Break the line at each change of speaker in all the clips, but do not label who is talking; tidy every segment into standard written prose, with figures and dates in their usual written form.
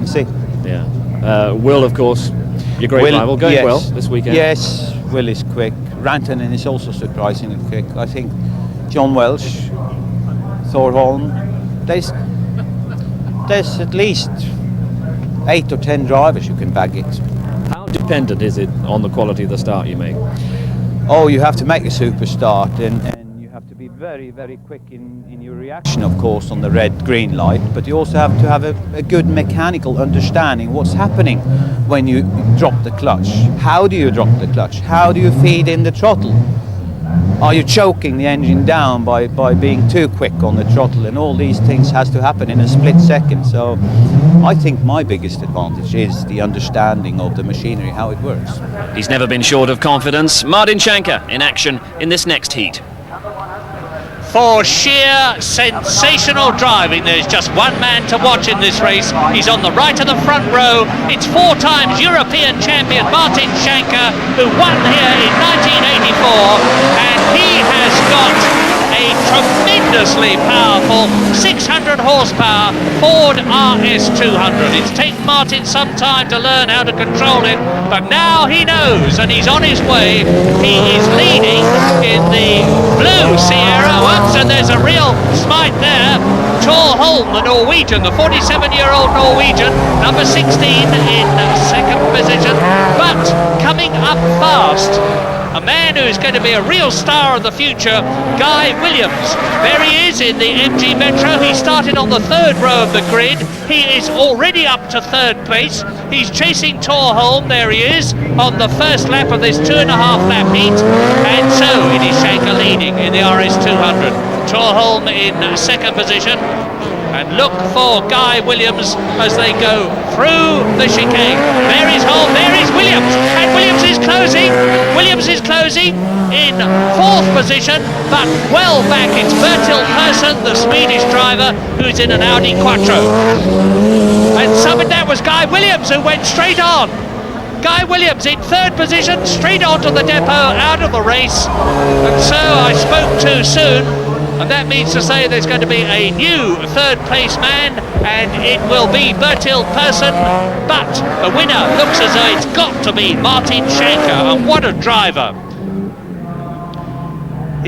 See.
Yeah. Will, of course, your great rival, going well this weekend.
Yes, Will is quick. Rantanen is also surprisingly quick. I think John Welsh, Thorholm, there's at least 8 or 10 drivers who can bag it.
How dependent is it on the quality of the start you make?
Oh, you have to make a super start, and you have to be very, very quick in your reaction, of course, on the red-green light, but you also have to have a good mechanical understanding what's happening when you drop the clutch. How do you drop the clutch? How do you feed in the throttle? Are you choking the engine down by being too quick on the throttle? And all these things has to happen in a split second. So I think my biggest advantage is the understanding of the machinery, how it works.
He's never been short of confidence. Martin Schenker in action in this next heat.
For sheer sensational driving, there's just one man to watch in this race. He's on the right of the front row. It's 4 times European champion Martin Schenker, who won here in 1984, and he has got a tremendously powerful 600 horsepower Ford RS200. It's taken Martin some time to learn how to control it, but now he knows, and he's on his way. He is leading in the blue Sierra. Oops, and there's a real smite there. Thor Holm, the Norwegian, the 47-year-old Norwegian, number 16 in second position, but coming up fast, a man who is going to be a real star of the future, Guy Williams. There he is in the MG Metro. He started on the 3rd row of the grid. He is already up to 3rd place. He's chasing Thor Holm. There he is on the first lap of this 2.5 lap heat. And so it is Schenker leading in the RS200. Thor Holm in 2nd position. And look for Guy Williams as they go through the chicane. There is Holm, there is Williams, and Williams is closing. Williams is closing in 4th position, but well back. It's Bertil Persson, the Swedish driver, who's in an Audi Quattro. And that was Guy Williams who went straight on. Guy Williams in 3rd position, straight onto the depot, out of the race. And so I spoke too soon. And that means to say there's going to be a new 3rd place man, and it will be Bertil Persson, but the winner looks as though it's got to be Martin Schenker, and what a driver.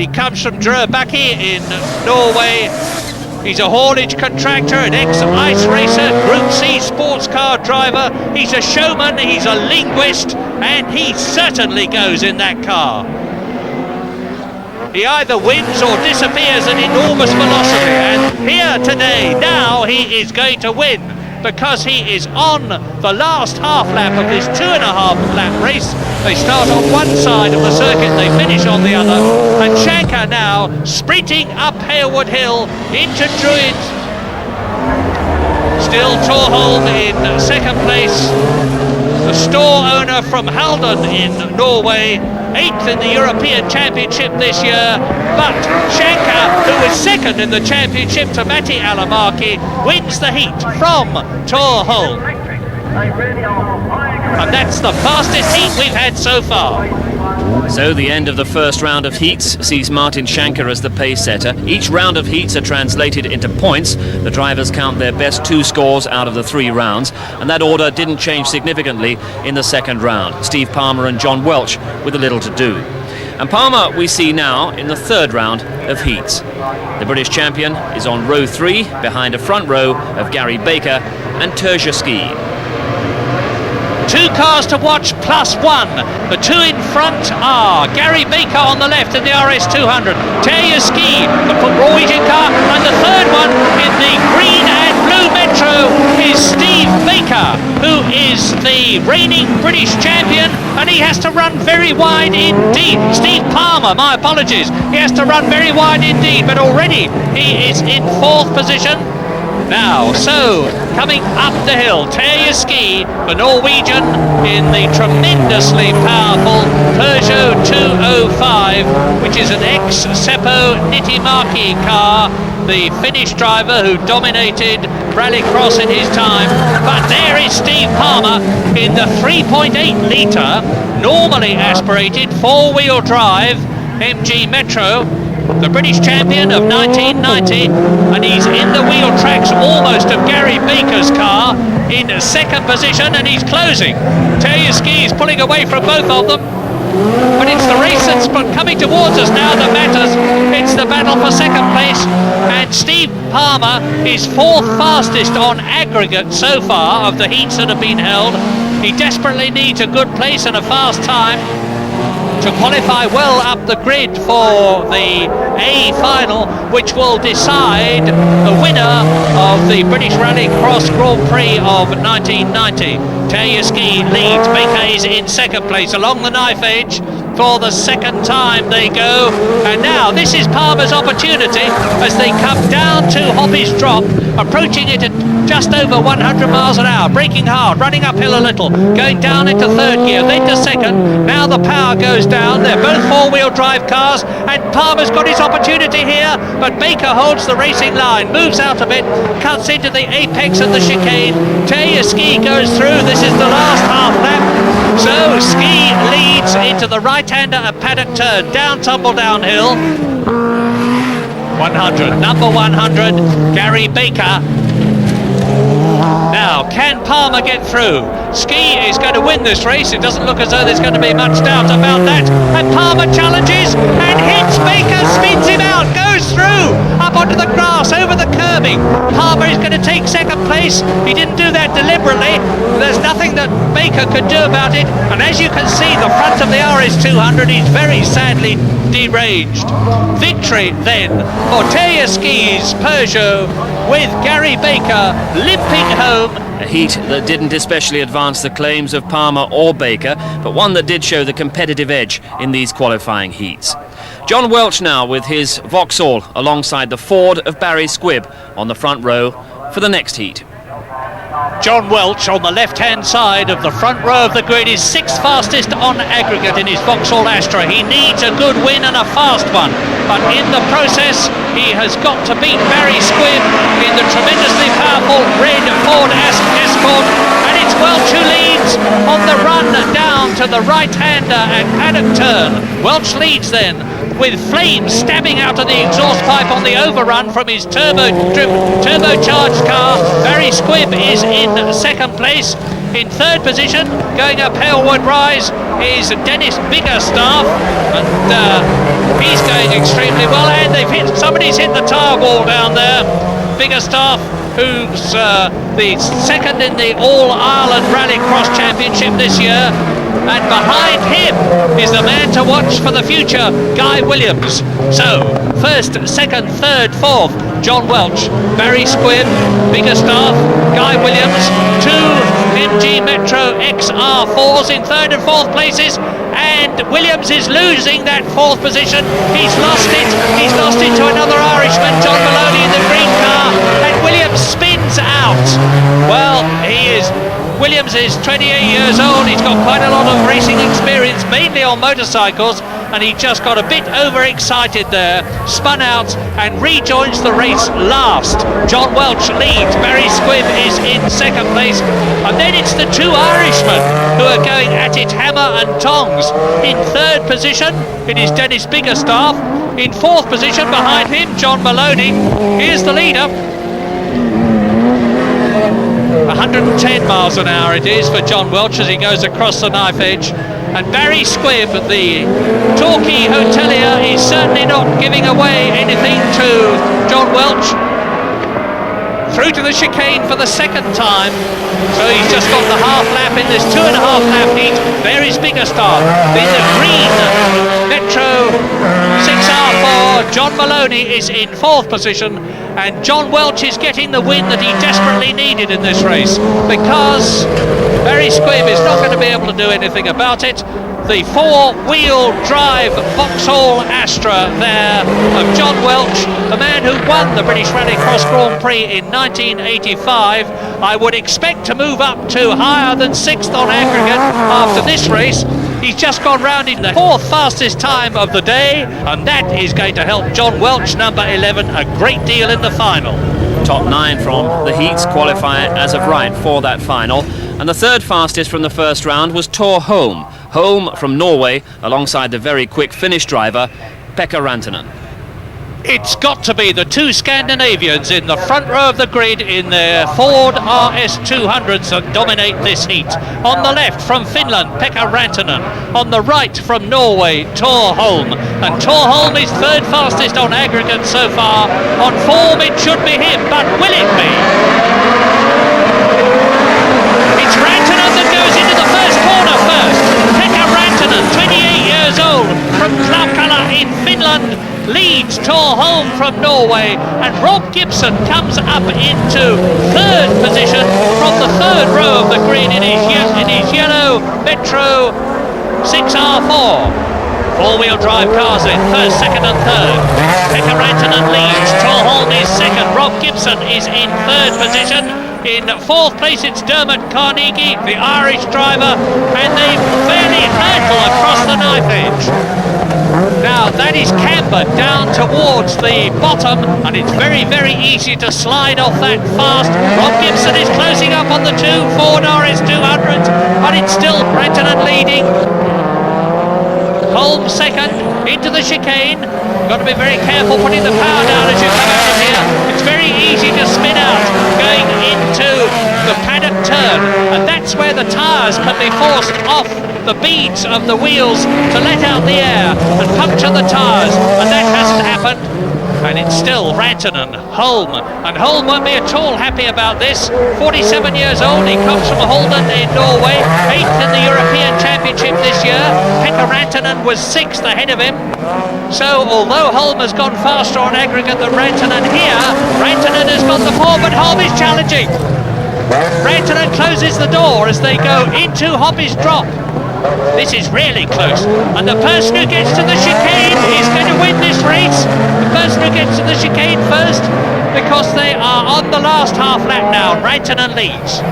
He comes from Drøbak in Norway. He's a haulage contractor, an ex-ice racer, Group C sports car driver. He's a showman, he's a linguist, and he certainly goes in that car. He either wins or disappears at enormous velocity, and here today, now he is going to win, because he is on the last half lap of this 2.5 lap race. They start on one side of the circuit, they finish on the other, and Schenker now sprinting up Harewood Hill into Druid. Still Thor Holm in 2nd place, the store owner from Halden in Norway, 8th in the European Championship this year, but Schenker, who was 2nd in the championship to Matti Alamäki, wins the heat from Thor Holm. And that's the fastest heat we've had so far.
So the end of the first round of heats sees Martin Schenker as the pace setter. Each round of heats are translated into points. The drivers count their best 2 scores out of the 3 rounds, and that order didn't change significantly in the 2nd round. Steve Palmer and John Welch with a little to do. And Palmer we see now in the 3rd round of heats. The British champion is on row 3 behind a front row of Gary Baker and Terje Ski.
2 cars to watch plus 1. The 2 in front are Gary Baker on the left in the RS200, Terje Ski, the Norwegian car, and the 3rd one in the green and blue Metro is Steve Baker, who is the reigning British champion, and he has to run very wide indeed. Steve Palmer, my apologies, he has to run very wide indeed, but already he is in 4th position. Now, so, coming up the hill, Terje Ski, the Norwegian, in the tremendously powerful Peugeot 205, which is an ex-Seppo Niittymaki car, the Finnish driver who dominated Rallycross in his time. But there is Steve Palmer in the 3.8 litre, normally aspirated, 4-wheel drive MG Metro. the British champion of 1990, and he's in the wheel tracks almost of Gary Baker's car in second position, and he's closing. Terjeski is pulling away from both of them, but it's the race that's coming towards us now that matters. It's the battle for second place, and Steve Palmer is fourth fastest on aggregate so far of the heats that have been held. He desperately needs a good place and a fast time to qualify well up the grid for the A final, which will decide the winner of the British Rallycross Grand Prix of 1990. Terjeski leads, Baker is in second place along the knife edge. For the second time they go, and now this is Palmer's opportunity as they come down to Hoppy's Drop, approaching it at just over 100 miles an hour, braking hard, running uphill a little, going down into third gear, then to second. Now the power goes down. They're both four-wheel drive cars, and Palmer's got his opportunity here, but Baker holds the racing line, moves out a bit, cuts into the apex of the chicane. Terjeski goes through. This is the last half lap. So Ski leads into the right-hander at Paddock Turn, down, tumble downhill. 100, number 100, Gary Baker. Now, can Palmer get through? Ski is going to win this race. It doesn't look as though there's going to be much doubt about that. And Palmer challenges and hits Baker, spins him out, goes through, up onto the grass, over the curbing. Palmer is going to take second place. He didn't do that deliberately. There's nothing that Baker could do about it. And as you can see, the front of the RS200 is very sadly deranged. Victory then for Terjeski's Peugeot, with Gary Baker limping home.
A heat that didn't especially advance the claims of Palmer or Baker, but one that did show the competitive edge in these qualifying heats. John Welch now with his Vauxhall alongside the Ford of Barry Squibb on the front row for the next heat.
John Welch on the left-hand side of the front row of the grid is sixth fastest on aggregate in his Vauxhall Astra. He needs a good win and a fast one, but in the process he has got to beat Barry Squibb in the tremendously powerful red Ford Escort, and it's Welch who leads on the run down to the right-hander at Paddock Turn. Welch leads then, with flames stabbing out of the exhaust pipe on the overrun from his turbocharged car. Barry Squibb is in second place. In third position, going up Halewood Rise, is Dennis Biggerstaff, and he's going extremely well. And somebody's hit the tyre wall down there. Biggerstaff, who's the second in the All-Ireland Rallycross Championship this year. And behind him is the man to watch for the future, Guy Williams. So, first, second, third, fourth, John Welch, Barry Squibb, Biggerstaff, Guy Williams, two MG Metro XR4s in third and fourth places, and Williams is losing that fourth position. He's lost it to another Irishman, John Maloney, in the green car, and Williams spins out. Well, Williams is 28 years old. He's got quite a lot of racing experience, mainly on motorcycles, and he just got a bit overexcited there, spun out and rejoins the race last. John Welch leads, Barry Squibb is in second place, and then it's the two Irishmen who are going at it hammer and tongs. In third position it is Dennis Biggerstaff. In fourth position behind him, John Maloney. Here's the leader. 110 miles an hour it is for John Welch as he goes across the knife edge, and Barry Squibb, the Torquay hotelier, is certainly not giving away anything to John Welch. Through to the chicane for the second time, so he's just got the half lap in this 2.5 lap heat. There is Biggerstaff in the green Metro 6R4. John Maloney is in fourth position, and John Welch is getting the win that he desperately needed in this race, because Barry Squibb is not going to be able to do anything about it. The four-wheel drive Vauxhall Astra there of John Welch, the man who won the British Rallycross Grand Prix in 1985. I would expect to move up to higher than sixth on aggregate after this race. He's just gone round in the fourth fastest time of the day, and that is going to help John Welch, number 11, a great deal in the final.
Top 9 from the heats qualify as of right for that final, and the third fastest from the first round was Tor Holm from Norway, alongside the very quick Finnish driver Pekka Rantanen.
It's got to be the two Scandinavians in the front row of the grid in their Ford RS200s that dominate this heat. On the left from Finland, Pekka Rantanen. On the right from Norway, Thor Holm. And Thor Holm is third fastest on aggregate so far. On form it should be him, but will it be? It's Rantanen that goes into the first corner first. Pekka Rantanen, 28 years old, from Klaukala in Finland, leads Thor Holm from Norway, and Rob Gibson comes up into third position from the third row of the grid in his yellow Metro 6R4. Four-wheel drive cars in first, second and third. Pekka Rantanen leads, Thor Holm is second, Rob Gibson is in third position. In fourth place it's Dermot Carnegie, the Irish driver, and they fairly hurtle across the knife edge. Now that is cambered down towards the bottom, and it's very, very easy to slide off that fast. Rob Gibson is closing up on the two Ford RS200s, but it's still Rantanen leading. Holm second, into the chicane. Got to be very careful putting the power down as you come out of here. It's very easy to spin out going into the paddock turn, and that's where the tyres can be forced off the beads of the wheels to let out the air and puncture the tyres, and that hasn't happened. And it's still Rantanen, Holm, and Holm won't be at all happy about this. 47 years old, he comes from Holden in Norway, 8th in the European Championship this year. Pekka Rantanen was 6th ahead of him. So although Holm has gone faster on aggregate than Rantanen here, Rantanen has got the form, but Holm is challenging. Rantanen closes the door as they go into Hoppy's drop. This is really close, and the person who gets to the chicane is going to win this race. The person who gets to the chicane first, because they are on the last half lap now. Rantanen leads.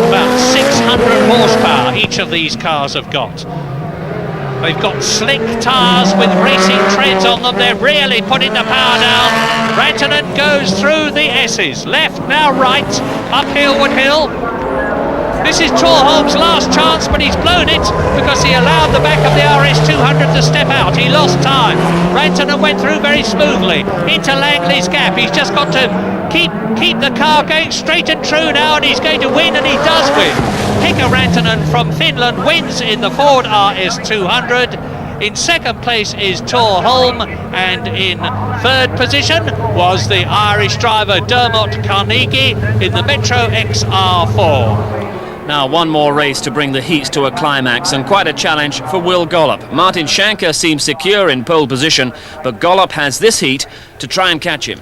About 600 horsepower each of these cars have got. They've got slick tyres with racing treads on them. They're really putting the power down. Rantanen goes through the S's. Left, now right, uphill, Woodhill. This is Thor Holm's last chance, but he's blown it because he allowed the back of the RS200 to step out. He lost time. Rantanen went through very smoothly into Langley's gap. He's just got to keep the car going straight and true now, and he's going to win, and he does win. Pekka Rantanen from Finland wins in the Ford RS200. In second place is Thor Holm, and in third position was the Irish driver Dermot Carnegie in the Metro XR4.
Now one more race to bring the heats to a climax, and quite a challenge for Will Gollop. Martin Schanker seems secure in pole position, but Gollop has this heat to try and catch him.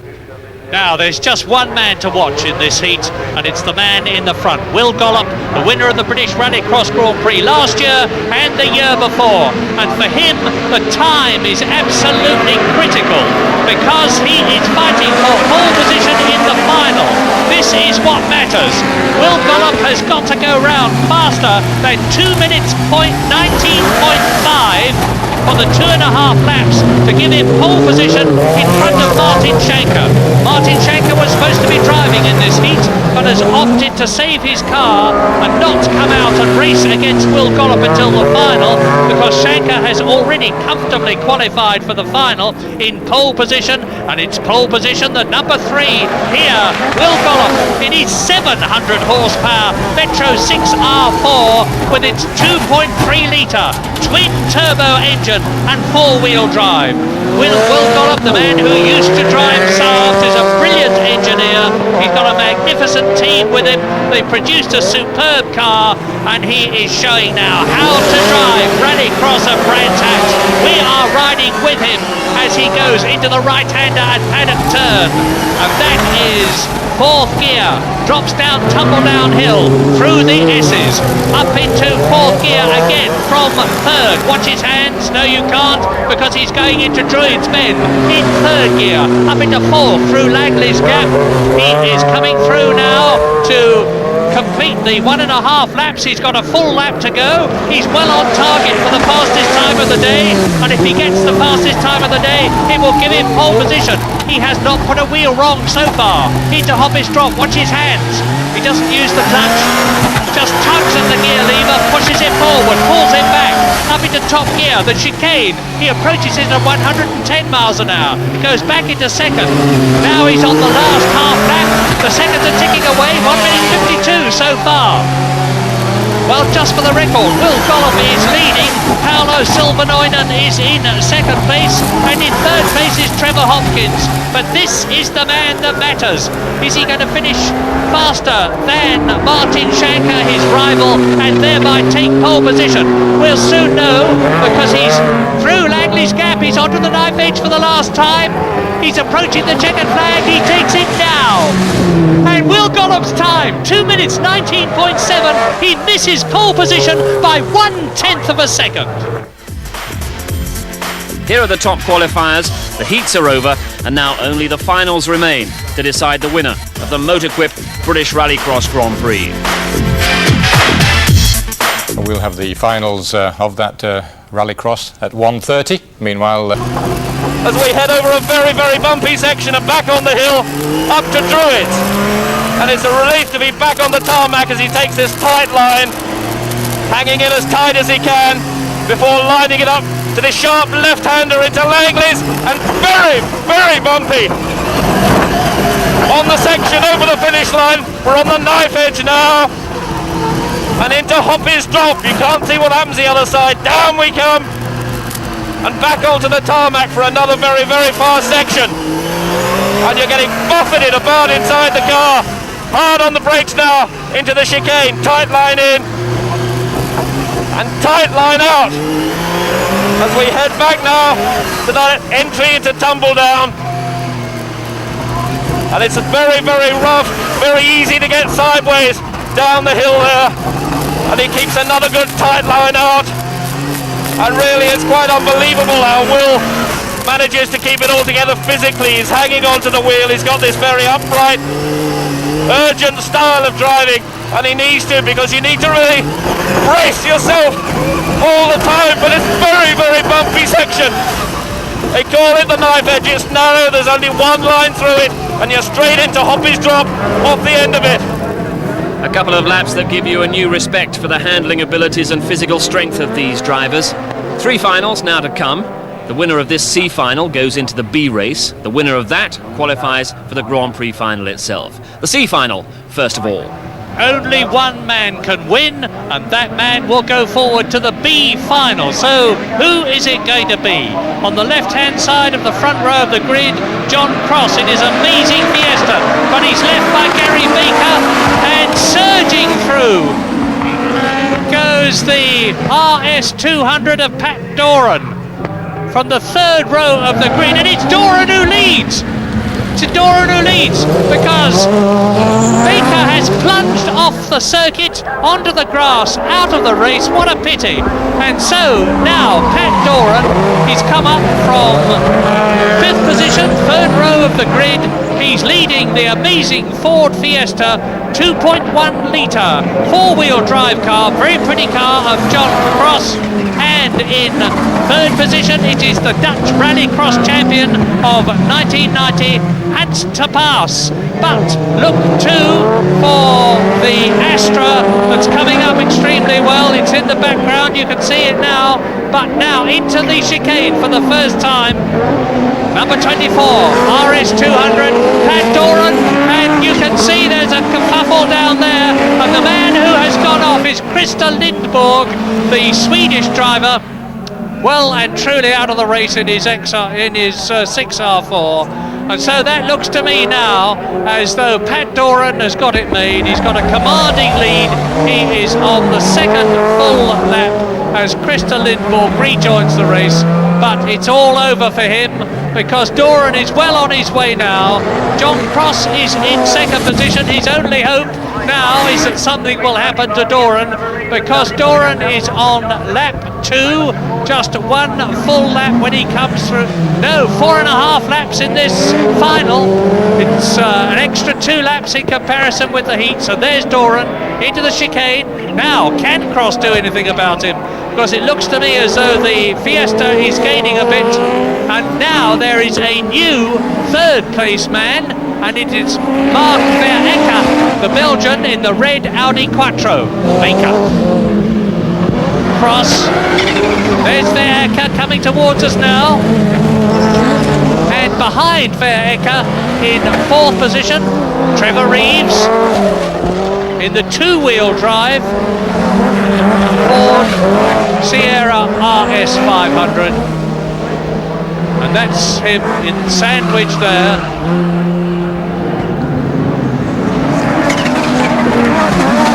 Now there's just one man to watch in this heat, and it's the man in the front, Will Gollop, the winner of the British Rallycross Grand Prix last year and the year before. And for him, the time is absolutely critical because he is fighting for pole position in the final. This is what matters. Will Gollop has got to go round faster than 2 minutes 19.5 for the 2.5 laps to give him pole position in front of Martin Schanker. Martin Schanker was supposed to be driving in this heat, but has opted to save his car and not come out and race against Will Gollop until the final, because Schanker has already comfortably qualified for the final in pole position, and it's pole position the number 3 here, Will Gollop in his 700 horsepower Metro 6R4 with its 2.3 litre twin turbo engine and 4-wheel drive. Will Gollop, the man who used to drive Saabs, is a brilliant engineer. He's got a magnificent team with him. They produced a superb car, and he is showing now how to drive Rallycross at Brands Hatch. We are riding with him as he goes into the right-hander at paddock turn, and that is fourth gear, drops down, tumble downhill through the S's, up into fourth gear again from third. Watch his hands. No, you can't, because he's going into Druid's Bend in third gear, up into fourth through Langley's Gap. He is coming through now to complete the 1.5 laps. He's got a full lap to go. He's well on target for the fastest time of the day, and if he gets the fastest time of the day, it will give him pole position. He has not put a wheel wrong so far. Into Hoppy's drop, watch his hands. He doesn't use the clutch, just tugs at the gear lever, pushes it forward, pulls it back, up into top gear, the chicane. He approaches it at 110 miles an hour, goes back into second. Now he's on the last half lap. The seconds are ticking away, 1 minute 52 so far. Well, just for the record, Will Gollum is leading, Paolo Silvanoinen is in second place, and in third place is Trevor Hopkins. But this is the man that matters. Is he going to finish faster than Martin Shanker, his rival, and thereby take pole position? We'll soon know, because he's through Langley's gap. He's onto the knife edge for the last time. He's approaching the checkered flag. He takes it now. And Will Gollum's time, 2 minutes 19.7. He misses pole position by 1/10 of a second.
Here are the top qualifiers. The heats are over, and now only the finals remain to decide the winner of the Motorquip British Rallycross Grand Prix.
We'll have the finals of that Rallycross at 1:30. Meanwhile,
as we head over a very, very bumpy section and back on the hill up to Druitt. And it's a relief to be back on the tarmac as he takes this tight line, hanging in as tight as he can before lining it up to the sharp left-hander into Langley's, and very, very bumpy. On the section over the finish line, we're on the knife edge now. And into Hoppy's drop. You can't see what happens the other side. Down we come. And back onto the tarmac for another very, very fast section. And you're getting buffeted about inside the car. Hard on the brakes now into the chicane. Tight line in and tight line out as we head back now to that entry into tumble down. And it's very, very rough, very easy to get sideways down the hill there. And he keeps another good tight line out. And really it's quite unbelievable how Will manages to keep it all together physically. He's hanging onto the wheel. He's got this very upright, urgent style of driving, and he needs to, because you need to really brace yourself all the time. But it's very, very bumpy section. They call it the knife edge. It's narrow, there's only one line through it, and you're straight into Hoppy's drop off the end of it.
A couple of laps that give you a new respect for the handling abilities and physical strength of these drivers. 3 finals now to come. The winner of this C final goes into the B race. The winner of that qualifies for the Grand Prix final itself. The C final, first of all.
Only one man can win, and that man will go forward to the B final. So who is it going to be? On the left-hand side of the front row of the grid, John Cross in his amazing Fiesta, but he's left by Gary Baker, and surging through goes the RS200 of Pat Doran from the third row of the grid, and it's Doran who leads. It's Doran who leads because Baker has plunged off the circuit onto the grass, out of the race. What a pity. And so now Pat Doran, he's come up from 5th position, 3rd row of the grid. He's leading the amazing Ford Fiesta 2.1 litre 4-wheel drive car, very pretty car of John Cross. And in 3rd position it is the Dutch Rallycross champion of 1990, Hans te Paas. But look too for the Astra that's coming up extremely well. It's in the background, you can see it now. But now into the chicane for the first time. Number 24, RS200, Pat Doran, and you can see there's a kerfuffle down there. And the man who has gone off is Christer Lindborg, the Swedish driver, well and truly out of the race in his 6R4. And so that looks to me now as though Pat Doran has got it made. He's got a commanding lead. He is on the second full lap as Christer Lindborg rejoins the race. But it's all over for him because Doran is well on his way now. John Cross is in second position. His only hope now is that something will happen to Doran because Doran is on lap 2. just one full lap when he comes through. No, 4.5 laps in this final. It's an extra 2 laps in comparison with the heat. So there's Doran into the chicane. Now, can Cross do anything about him? Because it looks to me as though the Fiesta is gaining a bit. And now there is a new third place man, and it is Mark Verhecker, the Belgian in the red Audi Quattro. Baker. Cross. There's Verhecker coming towards us now. And behind Verhecker in 4th position, Trevor Reeves in the 2-wheel drive Ford Sierra RS 500. And that's him in sandwich there.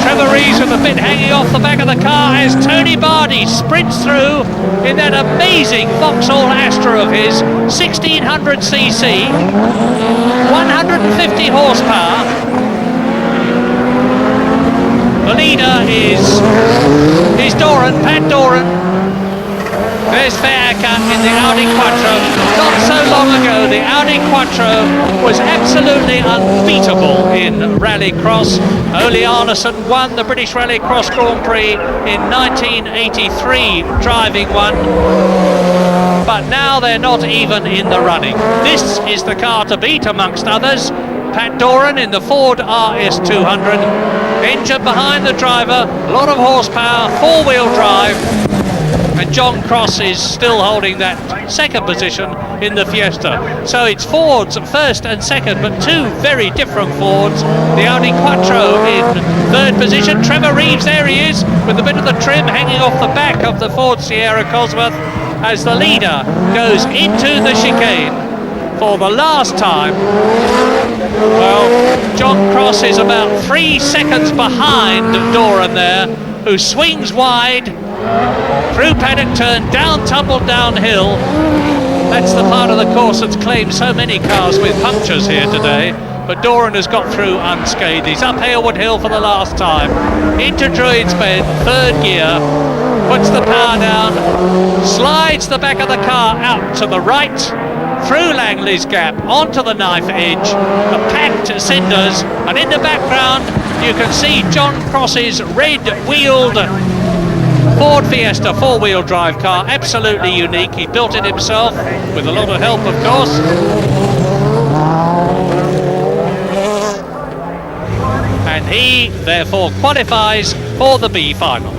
Trevor Reeves with a bit hanging off the back of the car as Tony Bardi sprints through in that amazing Vauxhall Astra of his, 1600cc, 150 horsepower. The leader is Doran, Pat Doran. There's Verhecker in the Audi Quattro. Not so long ago, the Audi Quattro was absolutely unbeatable in Rallycross. Ole Arnesen won the British Rallycross Grand Prix in 1983, driving one. But now they're not even in the running. This is the car to beat amongst others. Pat Doran in the Ford RS 200. Engine behind the driver, a lot of horsepower, 4-wheel drive. And John Cross is still holding that 2nd position in the Fiesta. So it's Fords 1st and 2nd, but 2 very different Fords. The Audi Quattro in 3rd position. Trevor Reeves, there he is, with a bit of the trim hanging off the back of the Ford Sierra Cosworth, as the leader goes into the chicane for the last time. Well, John Cross is about 3 seconds behind Doran there, who swings wide through paddock turn, down, tumble downhill. That's the part of the course that's claimed so many cars with punctures here today. But Doran has got through unscathed. He's up Hailwood Hill for the last time. Into Druids Bend, 3rd gear. Puts the power down. Slides the back of the car out to the right. Through Langley's Gap, onto the knife edge. The packed cinders. And in the background, you can see John Cross's red-wheeled Ford Fiesta 4-wheel drive car, absolutely unique. He built it himself with a lot of help, of course. And he therefore qualifies for the B final.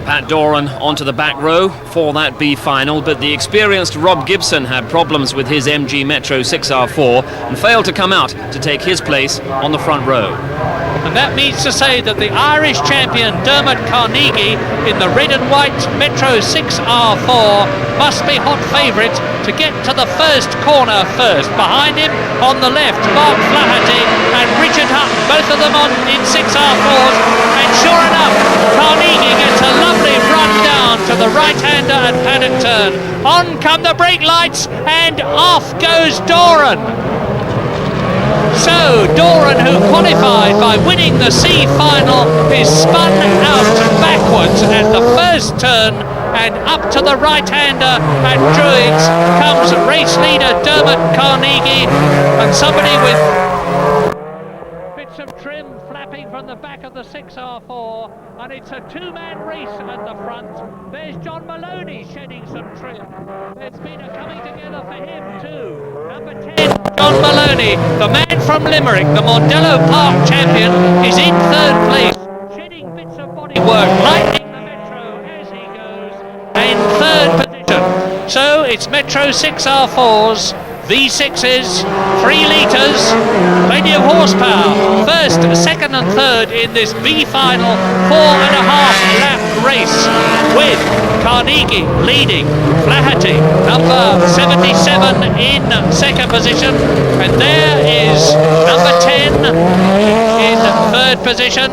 Pat Doran onto the back row for that B final, but the experienced Rob Gibson had problems with his MG Metro 6R4 and failed to come out to take his place on the front row.
And that means to say that the Irish champion Dermot Carnegie in the red and white Metro 6R4 must be hot favourite to get to the first corner first. Behind him on the left, Mark Flaherty and Richard Hutton, both of them in 6R4s. And sure enough, Carnegie gets a lovely run down to the right-hander at paddock turn. On come the brake lights and off goes Doran. So Doran, who qualified by winning the C final, is spun out backwards at the first turn, and up to the right-hander at Druids comes race leader Dermot Carnegie, and somebody with bits of trim flapping from the back of the 6R4, and it's a 2-man race at the front. There's John Maloney shedding some trim. There's been a coming together for him too. Number 10, John Maloney, the man from Limerick, the Mondello Park champion, is in 3rd place, shedding bits of bodywork, lightning the Metro as he goes in 3rd position. So it's Metro 6R4s, V6s, 3 litres, plenty of horsepower. 1st, 2nd and 3rd in this B final 4.5 lap race, with Carnegie leading, Flaherty number 77 in 2nd position, and there is number 10 in 3rd position.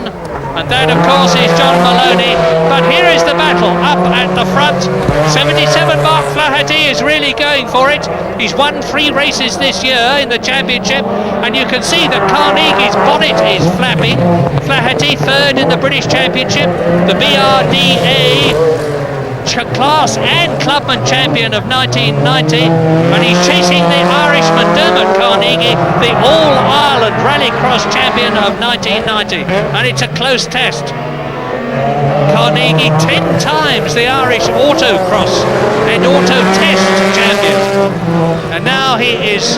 And that, of course, is John Maloney. But here is the battle up at the front. 77 Mark Flaherty is really going for it. He's won 3 races this year in the championship, and you can see that Carnegie's bonnet is flapping. Flaherty 3rd in the British Championship. The BRDA class and clubman champion of 1990, and he's chasing the Irishman Dermot Carnegie, the All-Ireland Rallycross champion of 1990, and it's a close test. Carnegie 10 times the Irish autocross and auto test champion, and now he is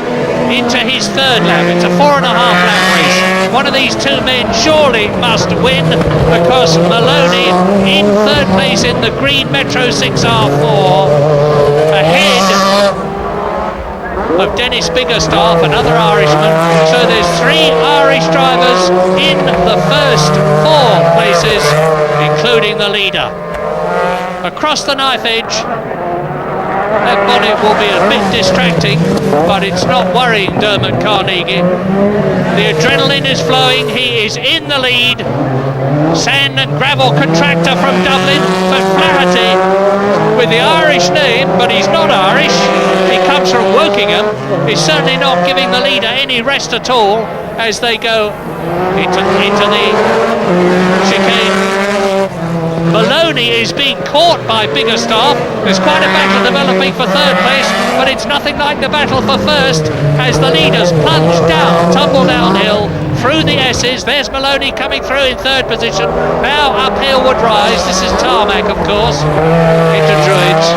into his third lap. It's a 4.5 lap race. One of these two men surely must win, because Maloney in third place in the green Metro 6R4, ahead of Dennis Biggerstaff, another Irishman. So there's 3 Irish drivers in the first 4 places, including the leader. Across the knife edge, that bonnet will be a bit distracting, but it's not worrying Dermot Carnegie. The adrenaline is flowing, he is in the lead. Sand and gravel contractor from Dublin, but Flaherty, with the Irish name, but he's not Irish, he comes from Wokingham, is certainly not giving the leader any rest at all as they go into the chicane. Maloney is being caught by Biggerstaff. There's quite a battle developing for third place, but it's nothing like the battle for first as the leaders plunge down, tumble downhill through the S's. There's Maloney coming through in third position. Now uphill would rise. This is tarmac, of course, into Druids.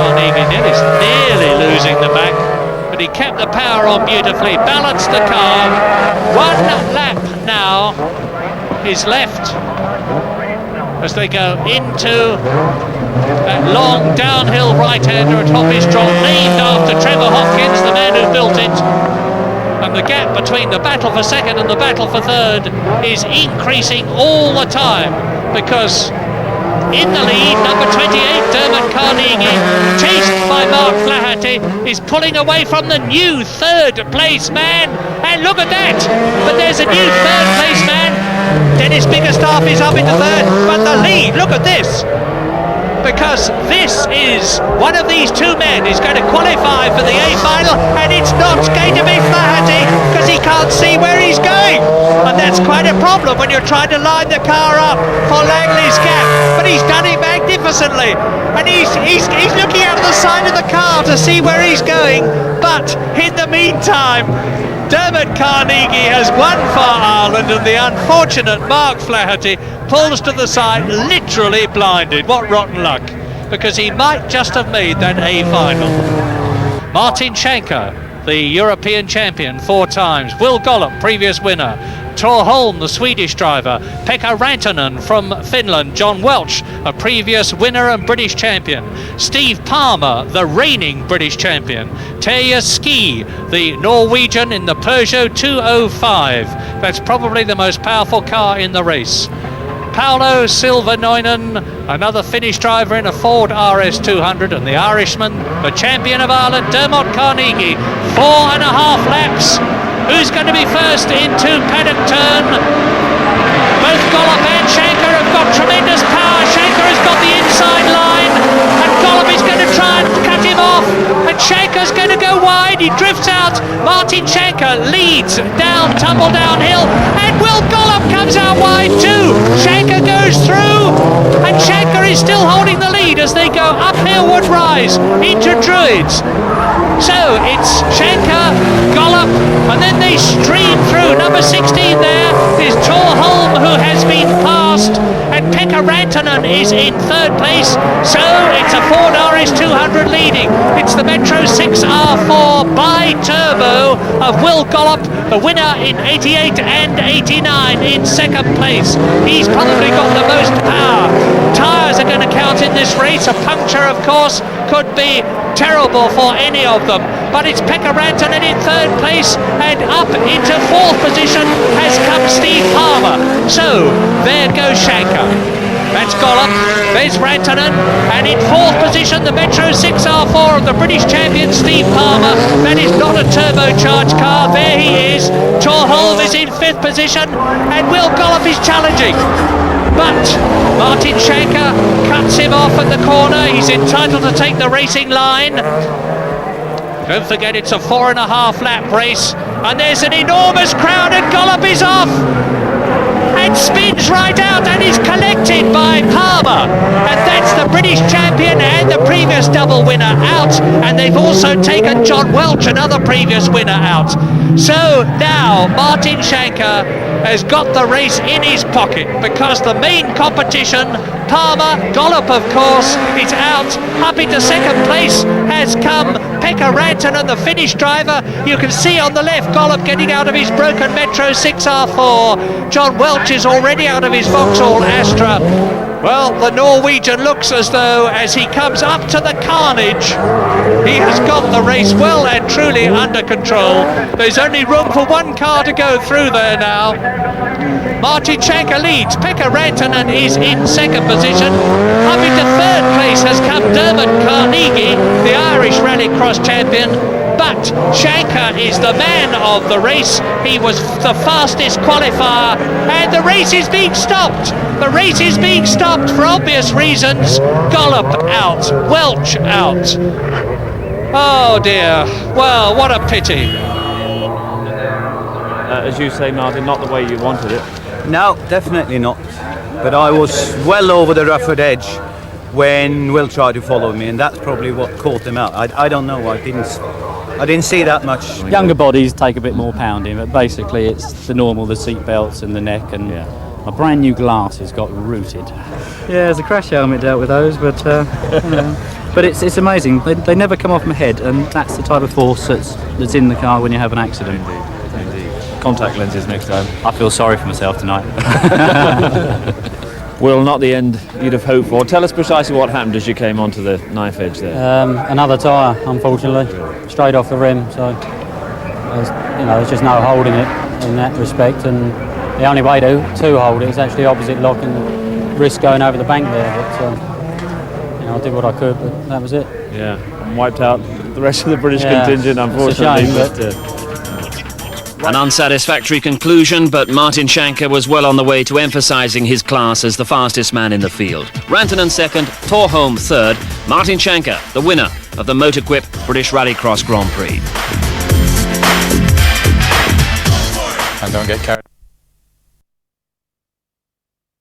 Carnegie is nearly losing the back, but he kept the power on beautifully, balanced the car. 1 lap now is left as they go into that long downhill right-hander at Hoppistrol, named after Trevor Hopkins, the man who built it. And the gap between the battle for second and the battle for third is increasing all the time, because in the lead, number 28, Dermot Carnegie, chased by Mark Flaherty, is pulling away from the new third place man. And look at that! But there's a new third place man. Dennis Biggerstaff is up into third, but the lead, look at this! Because this is one of these two men is going to qualify for the A final, and it's not going to be Flaherty because he can't see where he's going, and that's quite a problem when you're trying to line the car up for Langley's gap. But he's done it magnificently, and he's looking out of the side of the car to see where he's going. But in the meantime, Dermot Carnegie has won for Ireland, and the unfortunate Mark Flaherty pulls to the side, literally blinded. What rotten luck, because he might just have made that A final. Martin Schenker, the European champion 4 times. Will Gollop, previous winner. Tor Holm, the Swedish driver. Pekka Rantanen from Finland. John Welch, a previous winner and British champion. Steve Palmer, the reigning British champion. Terje Ski, the Norwegian in the Peugeot 205. That's probably the most powerful car in the race. Paolo Silvanoinen, another Finnish driver in a Ford RS200, and the Irishman, the champion of Ireland, Dermot Carnegie. 4.5 laps. Who's going to be first into paddock turn? Both Gollop and Schenker have got tremendous power. Schenker has got the inside line, and Gollop is going to try and cut him off, and Schenker's going to go wide. He drifts out. Martin Schenker leads down, tumble downhill, and Will Gollop comes out wide too. Schenker goes through, and Schenker is still holding the lead as they go uphill would rise into Druids. So it's Schenker, Gollop, and then they stream through. Number 16 there is Tor Holm, who has been passed, and Pekka Rantanen is in third place. So it's a Ford RS200 leading. It's the Metro 6R4 bi-turbo of Will Gollop, the winner in 88 and 89 in second place. He's probably got the most power. Tyres are going to count in this race. A puncture, of course, could be terrible for any of them. But it's Pekka Rantanen in third place, and up into fourth position has come Steve Palmer. So there goes Schenker. That's Gollop, there's Rantanen, and in fourth position the Metro 6R4 of the British champion Steve Palmer. That is not a turbocharged car. There he is. Tor Holm is in fifth position, and Will Gollop is challenging. But Martin Schenker cuts him off at the corner. He's entitled to take the racing line. Don't forget it's a 4.5 lap race, and there's an enormous crowd, and Gollop is off. and spins right out and is collected by Palmer. And that's the British champion and the previous double winner out. And they've also taken John Welch, another previous winner, out. So now Martin Shanker has got the race in his pocket, because the main competition, Palmer, Gollop of course, is out. Up into second place has come Pekka Rantanen, the Finnish driver. You can see on the left Gollop getting out of his broken Metro 6R4. John Welch is already out of his Vauxhall Astra. Well, the Norwegian looks as though, as he comes up to the carnage, he has got the race well and truly under control. There's only room for one car to go through there now. Martin Shanker leads. Pekka Rantanen is in second position. Up into third place has come Dermot Carnegie, the Irish Rallycross champion. But Shanker is the man of the race. He was the fastest qualifier, and the race is being stopped. The race is being stopped for obvious reasons. Gollop out, Welch out. Oh dear, well, what a pity.
As you say, Martin, not the way you wanted it.
No, definitely not. But I was well over the Rufford edge when Will tried to follow me, and that's probably what caught him out. I don't know. I didn't see that much.
Younger bodies take a bit more pounding, but basically it's the normal, the seat belts and the neck, and my brand new glasses got rooted. Yeah, there's a crash helmet dealt with those, but you know. But it's amazing. They never come off my head, and that's the type of force that's in the car when you have an accident.
Indeed. Contact lenses next time.
I feel sorry for myself tonight.
Well, not the end you'd have hoped for. Tell us precisely what happened as you came onto the knife edge there.
Another tyre, unfortunately, straight off the rim. So there's just no holding it in that respect, and the only way to hold it is actually opposite lock and risk going over the bank there. But I did what I could, but that was it.
Yeah, and wiped out the rest of the British contingent, unfortunately.
It's a shame,
An unsatisfactory conclusion, but Martin Shanker was well on the way to emphasising his class as the fastest man in the field. Rantanen second, Torholm third, Martin Shanker, the winner of the Motorquip British Rallycross Grand Prix.
And don't get carried